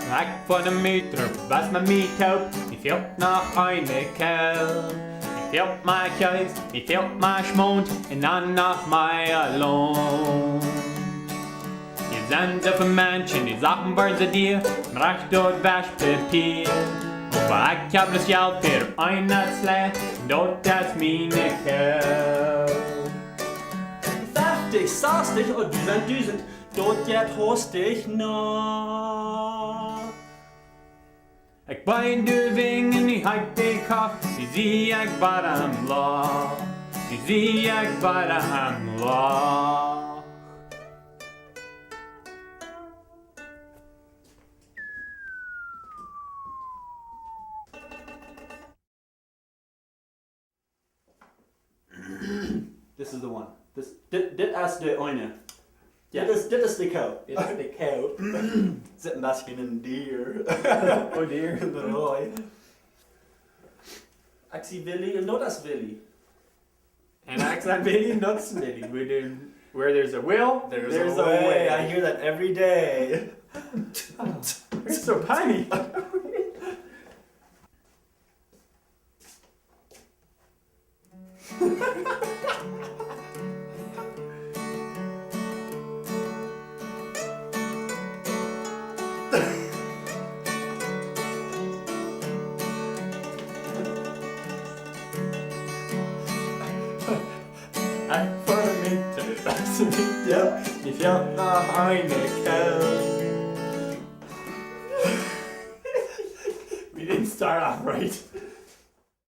Tack von dem Meter, was man mithält, ich fehlt noch eine Kerl. Ich fehlt mein Käse, ich fehlt mein Schmond, und dann noch mein Lohn. Ihr seid auf ein Menschen, die Sachen wollen sie dir, recht dort Waschpapier. Aber ich hab das Geld für eine Slee, dort ist meine Kerl. 50, 60 und 1000, dort jetzt host ich noch. Ik ben de wingen, die hak de kaf, die zie ik waar hem lag. Die zie ik waar hem lag. This is the one. Dit is de eine. Ja. Dit is de kou. Dit is de kou. Zit misschien een dier. Oh dear. De rooi. Ik zie Willy en dat is Willy. And accent Billy, nuts Billy. Where there's a will, there's a way. I hear that every day. You're so tiny. Ik voel me te best niet, ja. Je fehlt noch eine Kerl. We didn't start off right.